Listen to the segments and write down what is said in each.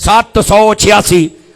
786।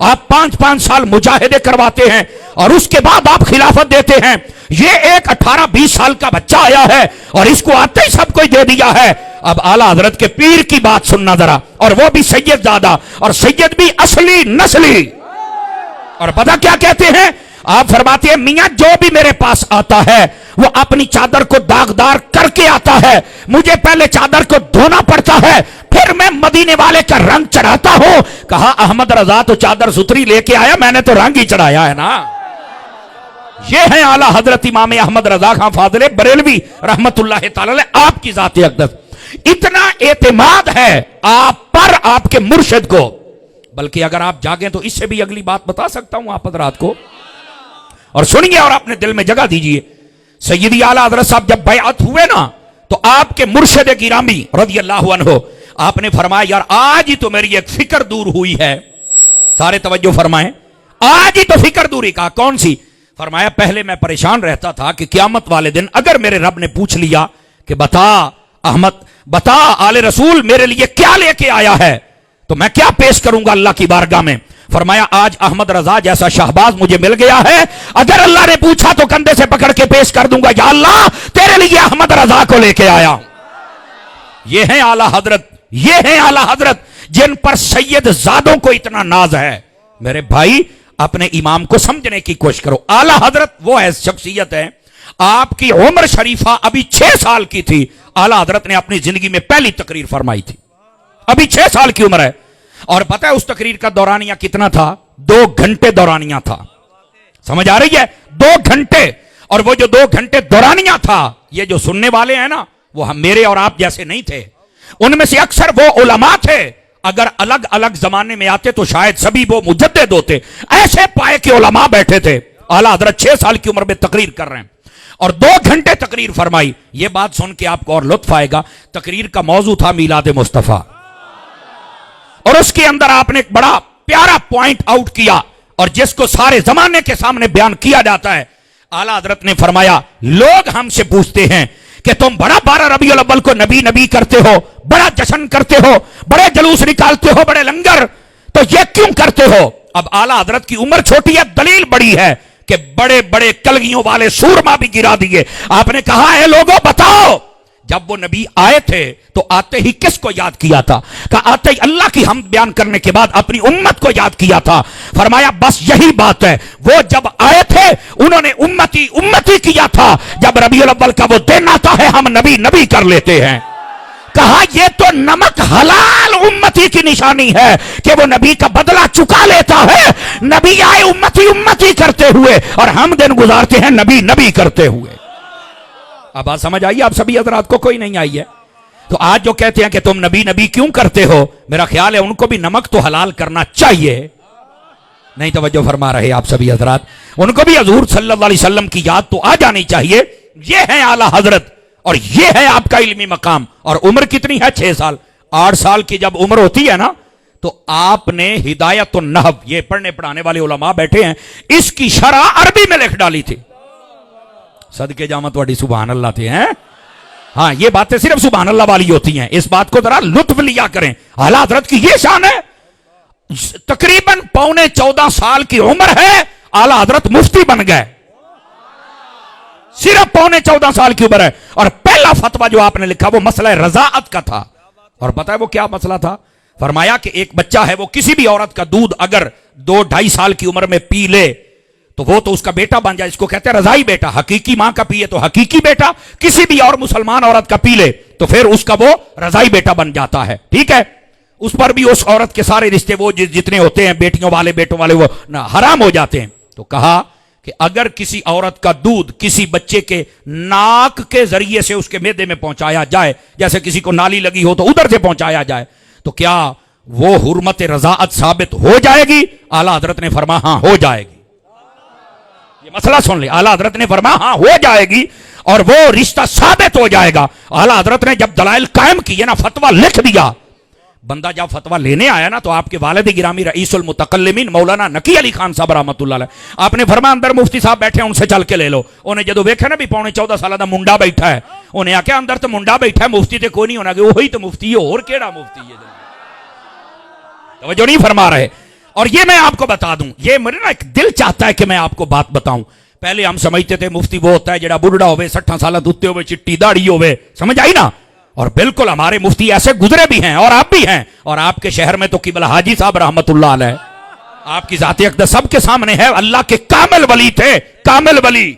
آپ 5-5 سال مجاہدے کرواتے ہیں اور اس کے بعد آپ خلافت دیتے ہیں. یہ ایک 18-20 سال کا بچہ آیا ہے اور اس کو آتے ہی سب کوئی دے دیا ہے. اب اعلیٰ حضرت کے پیر کی بات سننا ذرا, اور وہ بھی سید زادہ, اور سید بھی اصلی نسلی. اور پتہ کیا کہتے ہیں, آپ فرماتے ہیں میاں جو بھی میرے پاس آتا ہے وہ اپنی چادر کو داغدار کر کے آتا ہے, مجھے پہلے چادر کو دھونا پڑتا ہے, پھر میں مدینے والے کا رنگ چڑھاتا ہوں. کہا احمد رضا تو چادر ستری لے کے آیا, میں نے تو رنگ ہی چڑھایا ہے نا. یہ ہے اعلیٰ حضرت امام احمد رضا خان فاضل بریلوی رحمت اللہ تعالی علیہ, آپ کی ذات اقدس. اتنا اعتماد ہے آپ پر آپ کے مرشد کو, بلکہ اگر آپ جاگیں تو اس سے بھی اگلی بات بتا سکتا ہوں آپ حضرات کو, اور سنیے اور اپنے دل میں جگہ دیجئے. سیدی اعلیٰ حضرت صاحب جب بیعت ہوئے نا تو آپ کے مرشد گرامی رضی اللہ عنہ آپ نے فرمایا یار آج ہی تو میری ایک فکر دور ہوئی ہے. سارے توجہ فرمائیں, آج ہی تو فکر دوری. کہا کون سی؟ فرمایا پہلے میں پریشان رہتا تھا کہ قیامت والے دن اگر میرے رب نے پوچھ لیا کہ بتا احمد, بتا آل رسول میرے لیے کیا لے کے آیا ہے, تو میں کیا پیش کروں گا اللہ کی بارگاہ میں. فرمایا آج احمد رضا جیسا شہباز مجھے مل گیا ہے, اگر اللہ نے پوچھا تو کندھے سے پکڑ کے پیش کر دوں گا, یا اللہ تیرے لیے احمد رضا کو لے کے آیا. یہ ہیں اعلیٰ حضرت, یہ ہیں اعلیٰ حضرت جن پر سید زادوں کو اتنا ناز ہے. میرے بھائی اپنے امام کو سمجھنے کی کوشش کرو. اعلیٰ حضرت وہ ہے شخصیت ہے, آپ کی عمر شریفہ ابھی 6 سال کی تھی, اعلیٰ حضرت نے اپنی زندگی میں پہلی تقریر فرمائی تھی, ابھی 6 سال کی عمر ہے. اور پتہ ہے اس تقریر کا دورانیہ کتنا تھا؟ 2 گھنٹے دورانیہ تھا. سمجھ آ رہی ہے؟ 2 گھنٹے. اور وہ جو 2 گھنٹے دورانیہ تھا, یہ جو سننے والے ہیں نا وہ ہم میرے اور آپ جیسے نہیں تھے, ان میں سے اکثر وہ علماء تھے, اگر الگ الگ زمانے میں آتے تو شاید سبھی وہ مجدد ہوتے. ایسے پائے کے علماء بیٹھے تھے. اعلیٰ حضرت 6 سال کی عمر میں تقریر کر رہے ہیں اور 2 گھنٹے تقریر فرمائی. یہ بات سن کے آپ کو اور لطف آئے گا, تقریر کا موضوع تھا میلاد مصطفیٰ, اور اس کے اندر آپ نے ایک بڑا پیارا پوائنٹ آؤٹ کیا اور جس کو سارے زمانے کے سامنے بیان کیا جاتا ہے. اعلیٰ حضرت نے فرمایا لوگ ہم سے پوچھتے ہیں کہ تم بڑا 12 ربیع الاول کو نبی نبی کرتے ہو, بڑا جشن کرتے ہو, بڑے جلوس نکالتے ہو, بڑے لنگر, تو یہ کیوں کرتے ہو؟ اب اعلیٰ حضرت کی عمر چھوٹی ہے, دلیل بڑی ہے کہ بڑے بڑے کلگیوں والے سورما بھی گرا دیے. آپ نے کہا ہے لوگوں بتاؤ, جب وہ نبی آئے تھے تو آتے ہی کس کو یاد کیا تھا؟ کہا آتے ہی اللہ کی حمد بیان کرنے کے بعد اپنی امت کو یاد کیا تھا. فرمایا بس یہی بات ہے, وہ جب آئے تھے انہوں نے امتی امتی کیا تھا, جب ربیع الاول کا وہ دن آتا ہے ہم نبی نبی کر لیتے ہیں. کہا یہ تو نمک حلال امتی کی نشانی ہے کہ وہ نبی کا بدلہ چکا لیتا ہے. نبی آئے امتی امتی کرتے ہوئے اور ہم دن گزارتے ہیں نبی نبی کرتے ہوئے. اب بات سمجھ آئی آپ سبھی حضرات کو؟ کوئی نہیں آئی ہے؟ تو آج جو کہتے ہیں کہ تم نبی نبی کیوں کرتے ہو, میرا خیال ہے ان کو بھی نمک تو حلال کرنا چاہیے. نہیں توجہ فرما رہے آپ سبھی حضرات, ان کو بھی حضور صلی اللہ علیہ وسلم کی یاد تو آ جانی چاہیے. یہ ہے اعلیٰ حضرت اور یہ ہے آپ کا علمی مقام. اور عمر کتنی ہے؟ 6 سال. 8 سال کی جب عمر ہوتی ہے نا تو آپ نے ہدایت النحو, یہ پڑھنے پڑھانے والے علماء بیٹھے ہیں, اس کی شرح عربی میں لکھ ڈالی تھی. صدقے جامت واڑی سبحان اللہ تھے ہیں. ہاں یہ باتیں صرف سبحان اللہ والی ہوتی ہیں, اس بات کو ذرا لطف لیا کریں. اعلیٰ حضرت کی یہ شان ہے, تقریباً 14.25 سال کی عمر ہے, اعلیٰ حضرت مفتی بن گئے. صرف 14.25 سال کی عمر ہے. اور پہلا فتویٰ جو آپ نے لکھا وہ مسئلہ رضاعت کا تھا. اور پتہ ہے وہ کیا مسئلہ تھا؟ فرمایا کہ ایک بچہ ہے وہ کسی بھی عورت کا دودھ اگر 2-2.5 سال کی عمر میں پی لے تو وہ تو اس کا بیٹا بن جائے, اس کو کہتے ہیں رضائی بیٹا. حقیقی ماں کا پیے تو حقیقی بیٹا, کسی بھی اور مسلمان عورت کا پی لے تو پھر اس کا وہ رضائی بیٹا بن جاتا ہے. ٹھیک ہے, اس پر بھی اس عورت کے سارے رشتے وہ جتنے ہوتے ہیں بیٹیوں والے بیٹوں والے وہ حرام ہو جاتے ہیں. تو کہا کہ اگر کسی عورت کا دودھ کسی بچے کے ناک کے ذریعے سے اس کے معدے میں پہنچایا جائے, جیسے کسی کو نالی لگی ہو تو ادھر سے پہنچایا جائے, تو کیا وہ حرمت رضاعت ثابت ہو جائے گی؟ اعلیٰ حضرت نے فرمایا ہاں ہو جائے گی. یہ مسئلہ سن لے, اعلیٰ حضرت نے فرمایا ہاں ہو جائے گی اور وہ رشتہ ثابت ہو جائے گا. اعلیٰ حضرت نے جب دلائل قائم کیے نا, فتویٰ لکھ دیا, بندہ جب فتویٰ لینے آیا نا تو آپ کے والد گرامی رئیس المتکلمین مولانا نقی علی خان صاحب رحمۃ اللہ علیہ, آپ نے فرمایا اندر مفتی صاحب بیٹھے ہیں ان سے چل کے لے لو. انہیں جدو ویکھا نا بھی 14.25 سال دا منڈا بیٹھا ہے, انہیں آکھیا اندر تو منڈا بیٹھا ہے, مفتی تے کوئی نہیں ہونا, کہ وہی تو مفتی ہے, اور کیڑا مفتی ہے. توجہ نہیں فرما رہے. اور یہ میں آپ کو بتا دوں, یہ میرے نا ایک دل چاہتا ہے کہ میں آپ کو بات بتاؤں. پہلے ہم سمجھتے تھے مفتی وہ ہوتا ہے جڑا بڑھڑا ہوئے 60 سالہ دھوتے ہوئے چٹی داڑھی ہوئے, سمجھ آئی نا. اور بالکل ہمارے مفتی ایسے گزرے بھی ہیں اور آپ بھی ہیں. اور آپ کے شہر میں تو قبلہ حاجی صاحب رحمت اللہ علیہ, آپ کی ذات اقدس سب کے سامنے ہے, اللہ کے کامل ولی تھے, کامل ولی.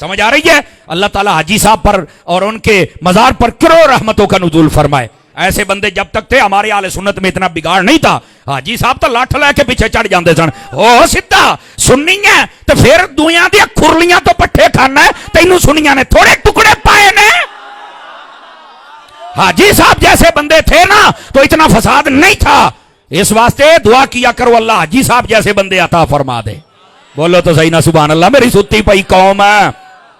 سمجھ آ رہی ہے. اللہ تعالیٰ حاجی صاحب پر اور ان کے مزار پر کروڑ رحمتوں کا نزول فرمائے. ایسے بندے جب تک تھے ہمارے اہل سنت میں اتنا بگاڑ نہیں تھا. حاجی صاحب تو لاٹھ لے کے پیچھے چڑھ جاندے سن. او سیدھا سنی ہے تو پھر دنیا دی کھرلیاں تو پٹھے کھانا ہے, تینوں سنیاں نے تھوڑے ٹکڑے پائے نے. حاجی صاحب جیسے بندے تھے نا تو اتنا فساد نہیں تھا. اس واسطے دعا کیا کرو اللہ حاجی صاحب جیسے بندے عطا فرما دے. بولو تو صحیح نا سبحان اللہ. میری ستی پئی قوم ہے,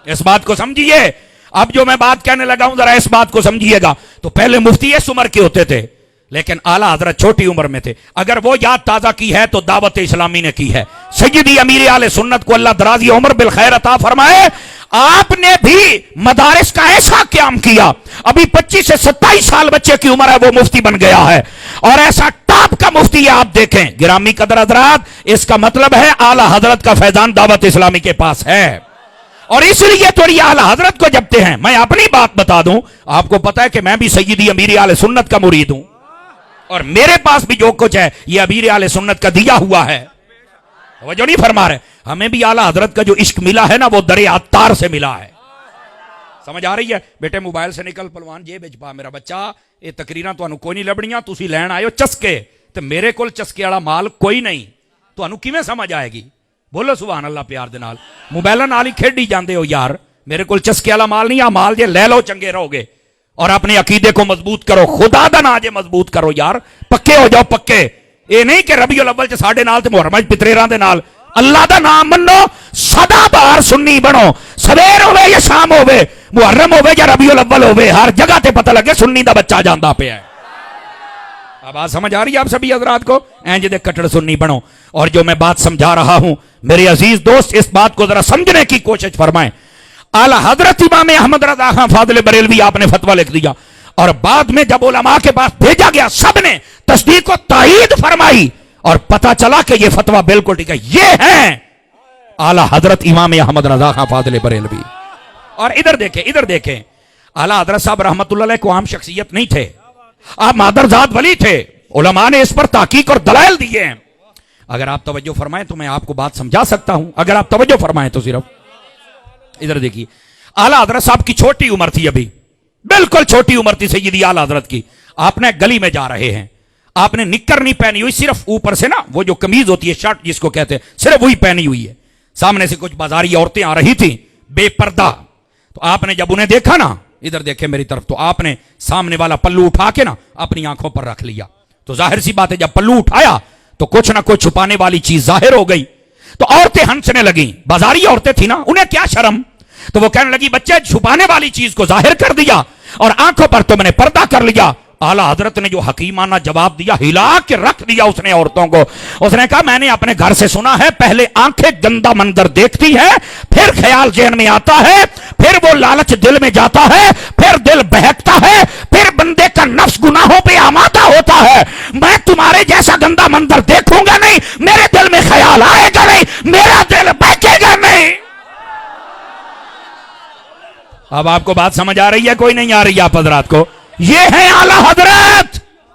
اس بات کو سمجھیے. اب جو میں بات کہنے لگا ہوں ذرا اس بات کو سمجھیے گا. تو پہلے مفتی اس عمر کے ہوتے تھے لیکن اعلیٰ حضرت چھوٹی عمر میں تھے. اگر وہ یاد تازہ کی ہے تو دعوت اسلامی نے کی ہے. سیدی امیر اہل سنت کو اللہ درازی عمر بالخیر عطا فرمائے. آپ نے بھی مدارس کا ایسا قیام کیا, ابھی 25 سے 27 سال بچے کی عمر ہے وہ مفتی بن گیا ہے, اور ایسا ٹاپ کا مفتی ہے. آپ دیکھیں گرامی قدر حضرات, اس کا مطلب ہے اعلیٰ حضرت کا فیضان دعوت اسلامی کے پاس ہے. اور اس لیے تھوڑی اعلیٰ حضرت کو جبتے ہیں. میں اپنی بات بتا دوں, آپ کو پتا ہے کہ میں بھی سیدی امیر اہل سنت کا مرید ہوں, اور میرے پاس بھی جو کچھ ہے یہ امیر اہل سنت کا دیا ہوا ہے. توجہ نہیں فرما رہے. ہمیں بھی اعلیٰ حضرت کا جو عشق ملا ہے نا وہ درے عطار سے ملا ہے. سمجھ آ رہی ہے. بیٹے موبائل سے نکل پلوان جیب وچ پا. میرا بچہ یہ تقریراں تانوں کوئی نہیں لبنیاں, تسی لین آئے ہو چسکے, تے میرے کول چسکے والا مال کوئی نہیں. تانوں کیویں سمجھ آئے گی؟ بولو سبحان اللہ پیار دے نال. موبائلاں نال ہی کھیڈی جاندے ہو یار. میرے کول چسکے والا مال نہیں, آ مال جے لے لو چنگے رہو گے. اور اپنے عقیدے کو مضبوط کرو, خدا دا نا جے مضبوط کرو یار, پکے ہو جاؤ پکے. اے نہیں کہ ربیع الاول چ ساڈے نال تے محرم وچ پتریراں دے نال. اللہ دا نام منو, سدا بہار سنی بنو, سویر ہوے یا شام ہوے, محرم ہوے یا ربیع الاول ہوے, ہر جگہ تے پتہ لگے سنی دا بچہ جاندا پیا ہے. اب بات سمجھ آ رہی ہے آپ سبھی حضرات کو؟ اینج دے کٹڑ سنی بنو. اور جو میں بات سمجھا رہا ہوں میرے عزیز دوست, اس بات کو ذرا سمجھنے کی کوشش فرمائیں. اعلی حضرت امام احمد رضا خان فاضل بریلوی آپ نے فتویٰ لکھ دیا, اور بعد میں جب علماء کے پاس بھیجا گیا سب نے تصدیق و تائید فرمائی, اور پتا چلا کہ یہ فتویٰ بالکل ٹھیک ہے. یہ ہیں اعلی حضرت امام احمد رضا خان فاضل بریلوی. اور ادھر دیکھیں اعلی حضرت صاحب رحمت اللہ علیہ کو عام شخصیت نہیں تھے, آپ مادرزاد ولی تھے. علماء نے اس پر تحقیق اور دلائل دیے ہیں. اگر آپ توجہ فرمائیں تو میں آپ کو بات سمجھا سکتا ہوں. اگر آپ توجہ فرمائیں تو صرف ادھر دیکھیے. اعلیٰ حضرت صاحب کی چھوٹی عمر تھی, ابھی بالکل چھوٹی عمر تھی سیدی اعلیٰ حضرت کی. آپ نے گلی میں جا رہے ہیں, آپ نے نکر نہیں پہنی ہوئی, صرف اوپر سے نا وہ جو قمیض ہوتی ہے شرٹ جس کو کہتے ہیں صرف وہی پہنی ہوئی ہے. سامنے سے کچھ بازاری عورتیں آ رہی تھیں بے پردہ. تو آپ نے جب انہیں دیکھا نا, ادھر دیکھیں میری طرف, تو آپ نے سامنے والا پلو اٹھا کے نا اپنی آنکھوں پر رکھ لیا. تو ظاہر سی بات ہے جب پلو اٹھایا تو کچھ نہ کچھ چھپانے والی چیز ظاہر ہو گئی. تو عورتیں ہنسنے لگیں, بازاری عورتیں تھیں نا, انہیں کیا شرم. تو وہ کہنے لگی بچے چھپانے والی چیز کو ظاہر کر دیا اور آنکھوں پر تم نے پردہ کر لیا. اعلیٰ حضرت نے جو حکیمانہ جواب دیا, ہلا کے رکھ دیا اس نے عورتوں کو. اس نے کہا میں نے اپنے گھر سے سنا ہے, پہلے آنکھیں گندا منظر دیکھتی ہے, پھر خیال ذہن میں آتا ہے, پھر وہ لالچ دل میں جاتا ہے, پھر دل بہکتا ہے, پھر بندے کا نفس گناہوں پہ آمادہ ہوتا ہے. میں تمہارے جیسا گندا منظر دیکھوں گا نہیں, میرے دل میں خیال آئے گا نہیں, میرا دل بہکے گا نہیں. اب آپ کو بات سمجھ آ رہی ہے کوئی نہیں آ رہی ہے آپ حضرات کو؟ یہ ہیں اعلیٰ حضرت.